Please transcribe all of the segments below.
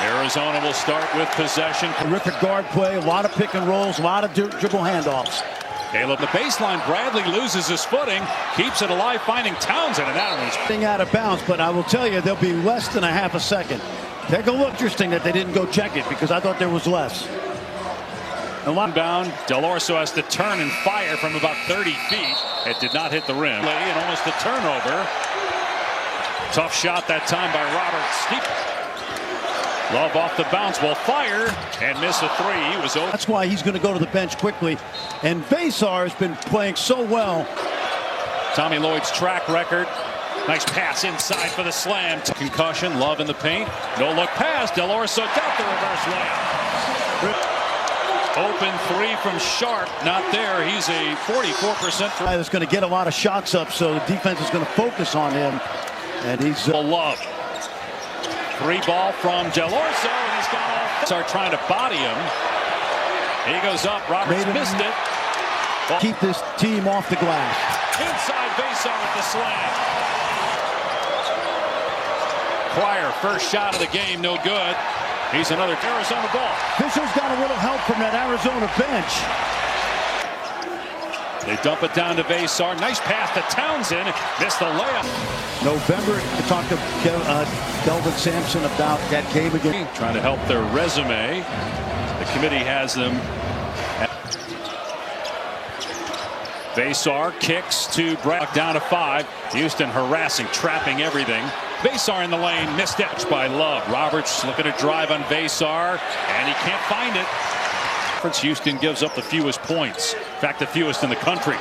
Arizona will start with possession. Terrific guard play, a lot of pick and rolls, a lot of dribble handoffs. Caleb, the baseline, Bradley loses his footing, keeps it alive, finding Townsend, and that one's Thing out of bounds, but I will tell you, there'll be less than a half a second. Take a look. Interesting that they didn't go check it because I thought there was less. And one bound, Delorso has to turn and fire from about 30 feet. It did not hit the rim. And almost a turnover. Tough shot that time by Robert Steep. Love off the bounce will fire and miss a three. He was over. That's why he's going to go to the bench quickly. And Vesar has been playing so well. Tommy Lloyd's track record. Nice pass inside for the slam. Concussion, Love in the paint. No look pass. Delorso got the reverse layup. Open three from Sharp. Not there. He's a 44%. That's going to get a lot of shots up, so the defense is going to focus on him. And he's Love. Three ball from Delorso, and he's got all. Start trying to body him. He goes up. Roberts missed it. Keep this team off the glass. Inside Vesar with the slam. Cryer, first shot of the game, no good. He's another Arizona ball. Fisher's got a little help from that Arizona bench. They dump it down to Vesar. Nice pass to Townsend. Missed the layup. November, to talk to Kelvin Sampson about that game again. Trying to help their resume. The committee has them. Vesar kicks to Brad down to 5. Houston harassing, trapping everything. Vesar in the lane, missed it by Love. Roberts looking to drive on Vesar, and he can't find it. Houston gives up the fewest points. In fact, the fewest in the country.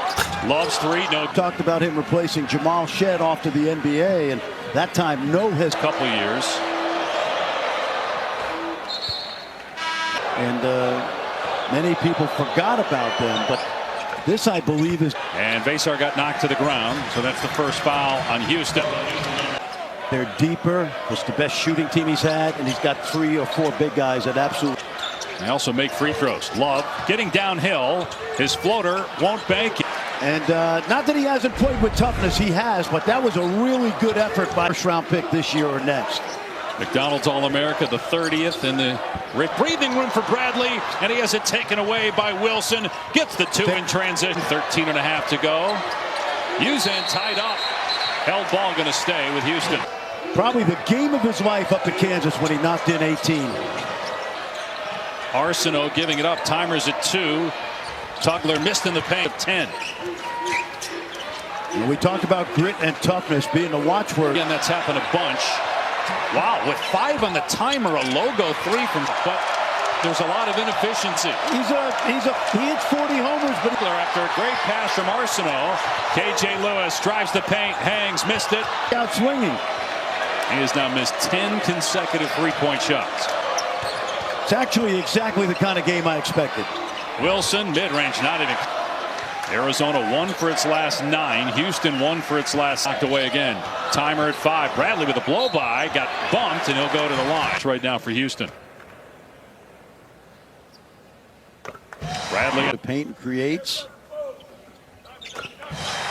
Love's three, no. Talked about him replacing Jamal Shead off to the NBA, and that time no has couple years. And many people forgot about them, but this, I believe, is. And Vesar got knocked to the ground, so that's the first foul on Houston. They're deeper. It's the best shooting team he's had, and he's got 3 or 4 big guys that absolutely. They also make free throws. Love getting downhill. His floater won't bank it. And not that he hasn't played with toughness, he has, but that was a really good effort by first-round pick this year or next. McDonald's All-America, the 30th in the breathing room for Bradley, and he has it taken away by Wilson. Gets the 2 in transition. 13.5 to go. Uzan tied up. Held ball going to stay with Houston. Probably the game of his life up at Kansas when he knocked in 18. Arsenault giving it up. Timers at 2. Tugler missed in the paint of 10. And we talked about grit and toughness being a watchword. Again, that's happened a bunch. Wow, with 5 on the timer, a logo 3 from, but there's a lot of inefficiency. He hits 40 homers, but after a great pass from Arsenault, KJ Lewis drives the paint, hangs, missed it. Out swinging. He has now missed 10 consecutive three-point shots. It's actually exactly the kind of game I expected. Wilson, mid-range, not even. Arizona 1 for its last 9. Houston 1 for its last. Knocked away again. Timer at 5. Bradley with a blow-by. Got bumped, and he'll go to the line. Right now for Houston. Bradley. The paint creates.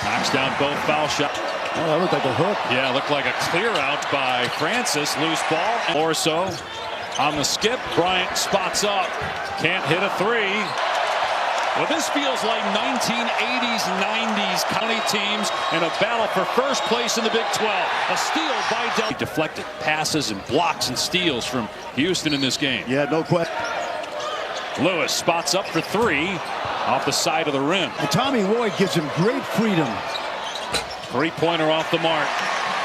Knocks down both foul shots. Oh, that looked like a hook. Yeah, looked like a clear out by Francis. Loose ball. Or so. On the skip, Bryant spots up. Can't hit a 3. Well, this feels like 1980s, 90s county teams in a battle for first place in the Big 12. A steal by Del. Deflected passes and blocks and steals from Houston in this game. Yeah, no question. Lewis spots up for 3 off the side of the rim. And Tommy Lloyd gives him great freedom. Three-pointer off the mark.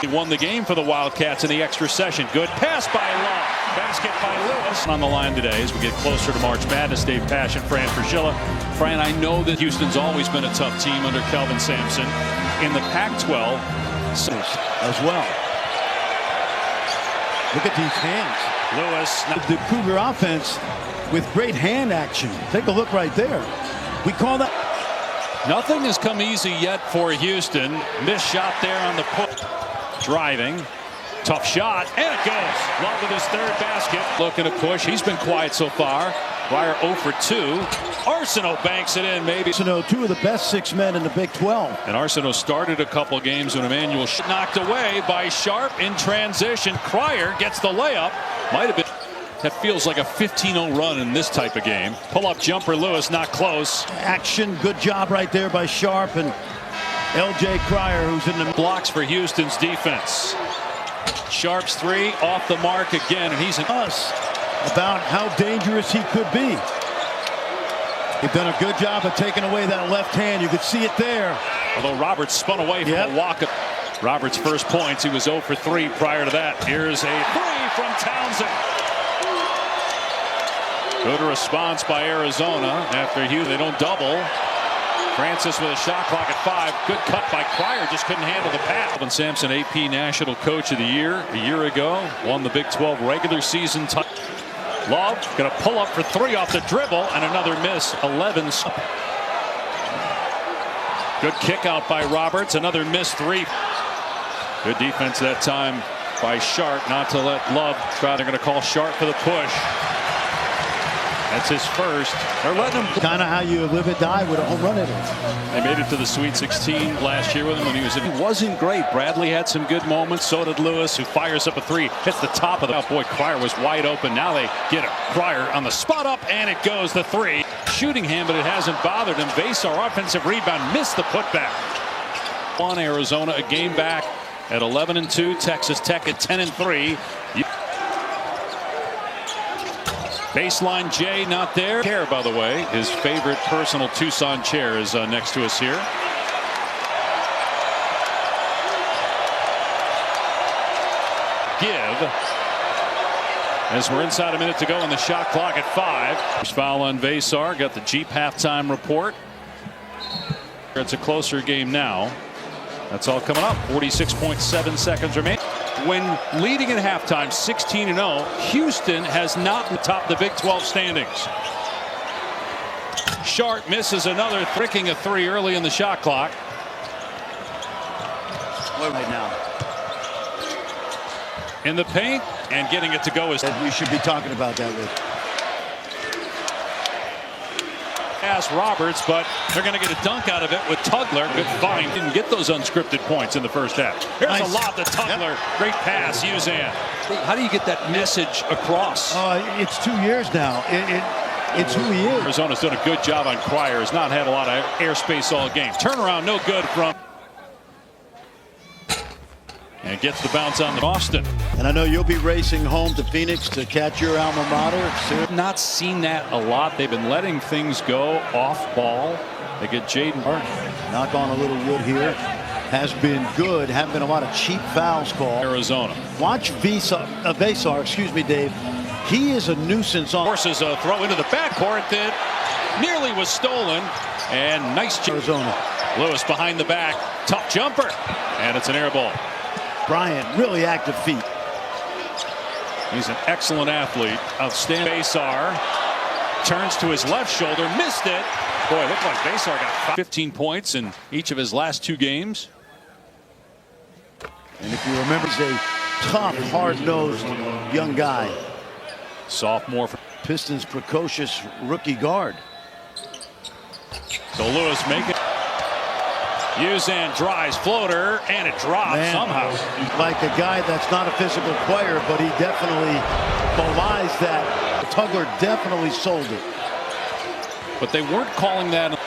He won the game for the Wildcats in the extra session. Good pass by Love. Basket by Lewis. On the line today as we get closer to March Madness. Dave Passion, Fran Fraschilla. Fran, I know that Houston's always been a tough team under Kelvin Sampson. In the Pac-12 as well. Look at these hands. Lewis. The Cougar offense with great hand action. Take a look right there. We call that. Nothing has come easy yet for Houston. Missed shot there on the push. Driving. Tough shot, and it goes. Love with his 3rd basket. Looking to push. He's been quiet so far. Wire 0 for 2. Arsenault banks it in, maybe. Arsenault, 2 of the best 6 men in the Big 12. And Arsenault started a couple games when Emmanuel knocked away by Sharp in transition. Cryer gets the layup. Might have been. That feels like a 15-0 run in this type of game. Pull-up jumper, Lewis, not close. Action, good job right there by Sharp and L.J. Cryer, who's in the blocks for Houston's defense. Sharp's three off the mark again, and he's us about how dangerous he could be. They've done a good job of taking away that left hand. You could see it there. Although Roberts spun away from a walk-up. Roberts' first points, he was 0 for 3 prior to that. Here's a three from Townsend. Good response by Arizona after Houston. They don't double. Francis with a shot clock at 5. Good cut by Cryer. Just couldn't handle the pass. Kelvin Sampson, AP National Coach of the Year a year ago. Won the Big 12 regular season title. Love going to pull up for 3 off the dribble and another miss. 11. Good kick out by Roberts. Another miss 3. Good defense that time by Sharp not to let Love try. They're going to call Sharp for the push. That's his first. They're letting him. Kind of how you live and die with a home run hitter. They made it to the Sweet 16 last year with him when he was in. He wasn't great. Bradley had some good moments. So did Lewis, who fires up a 3. Hits the top of the. Oh boy, Cryer was wide open. Now they get it. Cryer on the spot up, and it goes the 3. Shooting him, but it hasn't bothered him. Vesar offensive rebound, missed the putback. On Arizona, a game back at 11-2. Texas Tech at 10-3. Baseline Jay not there. Chair, by the way, his favorite personal Tucson chair is next to us here. Give. As we're inside a minute to go on the shot clock at 5. First foul on Vesar. Got the Jeep halftime report. It's a closer game now. That's all coming up. 46.7 seconds remain. When leading at halftime 16-0, Houston has not topped the Big 12 standings. Sharp misses another, fricking a 3 early in the shot clock. Right now. In the paint and getting it to go is. We should be talking about that with. Ask Roberts, but they're going to get a dunk out of it with Tugler. Good find. Didn't get those unscripted points in the first half. Here's a lob to Tugler. Yep. Great pass, Uzan. How do you get that message across? It's 2 years now. It's who he is. Arizona's done a good job on Cryer. Has not had a lot of airspace all game. Turnaround, no good from. And gets the bounce on the Boston. And I know you'll be racing home to Phoenix to catch your alma mater. Not seen that a lot. They've been letting things go off ball. They get Jaden. Knock on a little wood here. Has been good. Haven't been a lot of cheap fouls called. Arizona. Watch Vesar, excuse me, Dave. He is a nuisance on. Forces a throw into the backcourt that nearly was stolen. And nice. Arizona. Lewis behind the back. Tough jumper. And it's an air ball. Bryant, really active feet. He's an excellent athlete. Outstanding. Vesar turns to his left shoulder, missed it. Boy, it looked like Vesar got 15 points in each of his last 2 games. And if you remember, he's a tough, hard-nosed young guy. Sophomore. Pistons' precocious rookie guard. So Lewis make it. Uzan drives, floater, and it drops somehow. Like a guy that's not a physical player, but he definitely belies that. Tugler definitely sold it. But they weren't calling that.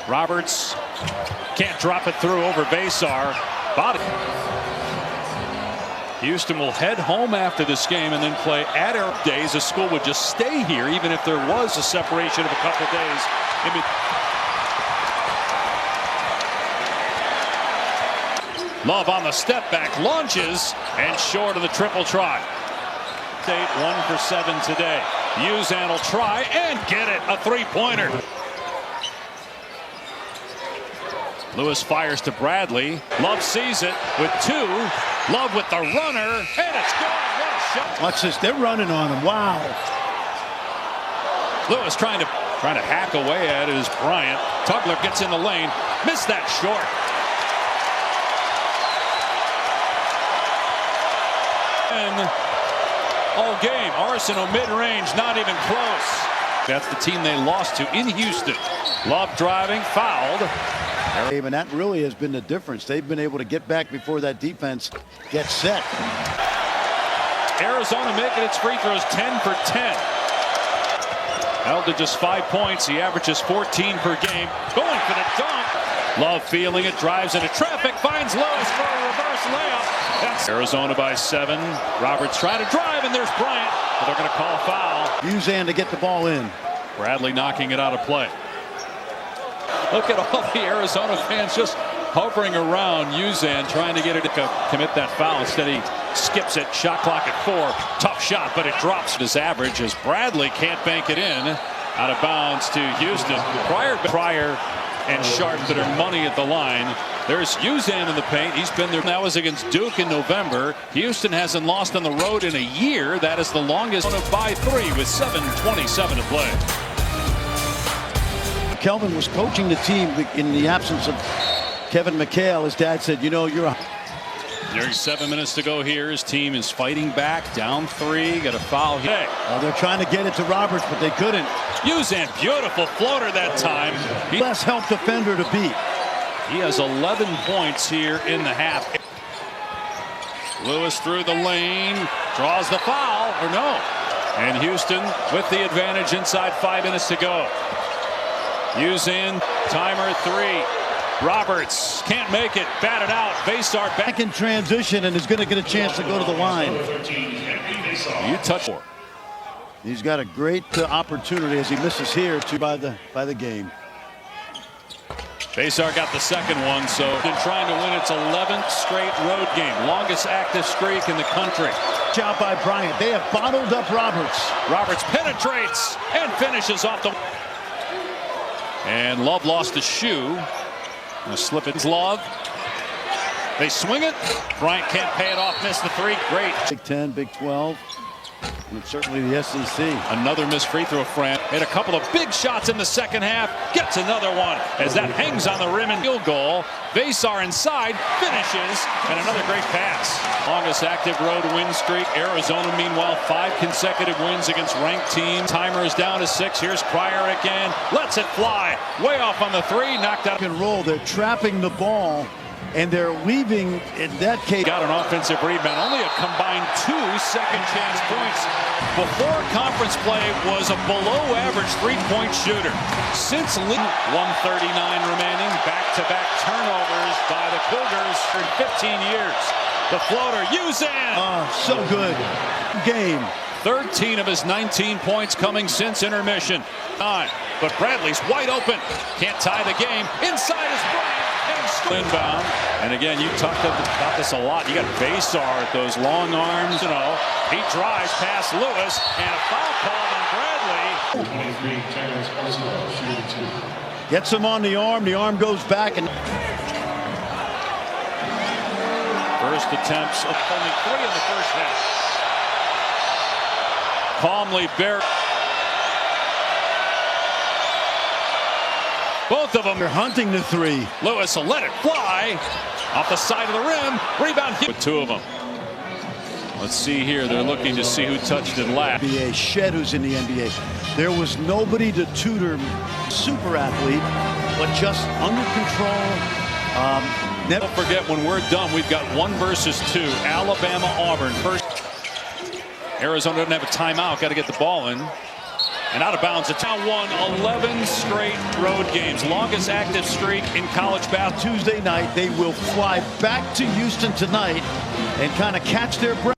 Roberts can't drop it through over Vesar. Body. Houston will head home after this game and then play at Air Days. The school would just stay here even if there was a separation of a couple days. Love on the step back, launches, and short of the triple try. State 1 for 7 today. Uzan will try and get it, a 3-pointer. Lewis fires to Bradley. Love sees it with 2. Love with the runner, and it's good. What a shot. Watch this, they're running on him. Wow. Lewis trying to hack away at it is Bryant. Tugler gets in the lane, missed that short. All game, Arsenal mid-range, not even close. That's the team they lost to in Houston. Love driving, fouled. And that really has been the difference. They've been able to get back before that defense gets set. Arizona making its free throws 10 for 10. Held to just 5 points. He averages 14 per game. Going for the dunk. Love feeling it. Drives into traffic. Finds Lewis for a reverse layup. That's Arizona by 7. Roberts trying to drive, and there's Bryant. But they're going to call a foul. Uzan to get the ball in. Bradley knocking it out of play. Look at all the Arizona fans just hovering around Uzan, trying to get it to commit that foul. Instead, he skips it. Shot clock at 4. Tough shot, but it drops his average as Bradley can't bank it in. Out of bounds to Houston. Pryor and Sharp that are money at the line. There's Uzan in the paint. He's been there. That was against Duke in November. Houston hasn't lost on the road in a year. That is the longest by 3 with 7:27 to play. Kelvin was coaching the team in the absence of Kevin McHale. His dad said, you know, There's 7 minutes to go here. His team is fighting back, down 3. Got a foul here. They're trying to get it to Roberts, but they couldn't. Uzan, beautiful floater that time. Less help defender to beat. He has 11 points here in the half. Lewis through the lane, draws the foul, or no. And Houston with the advantage inside 5 minutes to go. Uzan, timer 3. Roberts can't make it, batted out. Basar back in transition and is going to get a chance to go to the line. You touch. He's got a great opportunity as he misses here by the game. Basar got the second one, so been trying to win its 11th straight road game. Longest active streak in the country. Job by Bryant. They have bottled up Roberts. Roberts penetrates and finishes off the. And Love lost a shoe. A slip it. Love. They swing it. Bryant can't pay it off. Missed the 3. Great. Big 10, Big 12. And certainly the SEC. Another missed free throw. Fran made a couple of big shots in the second half. Gets another one as that hangs on the rim and field goal. Basar inside, finishes, and another great pass. Longest active road win streak. Arizona, meanwhile, 5 consecutive wins against ranked teams. Timer is down to 6. Here's Pryor again. Lets it fly. Way off on the 3. Knocked out. And roll. They're trapping the ball. And they're leaving in that case. Got an offensive rebound. Only a combined 2 second chance points. Before conference play was a below average 3-point shooter. Since 139 remaining, back-to-back turnovers by the Cougars in 15 years. The floater, Uzan. Oh, so good. Game. 13 of his 19 points coming since intermission. 9. But Bradley's wide open. Can't tie the game. Inside is Bryant. Inbound. And again, you talked about this a lot. You got Basar at those long arms. You know, he drives past Lewis and a foul called on Bradley. Gets him on the arm. The arm goes back. And first attempts of only 3 in the first half. Calmly Bear. Both of them are hunting the 3. Lewis will let it fly off the side of the rim. Rebound with 2 of them. Let's see here. They're looking to see who touched it last. NBA Shed, who's in the NBA. There was nobody to tutor super athlete, but just under control. Never forget when we're done, we've got 1 versus 2. Alabama, Auburn. First. Arizona doesn't have a timeout. Got to get the ball in. And out of bounds, it's now won 11 straight road games. Longest active streak in college basketball. Tuesday night, they will fly back to Houston tonight and kind of catch their breath.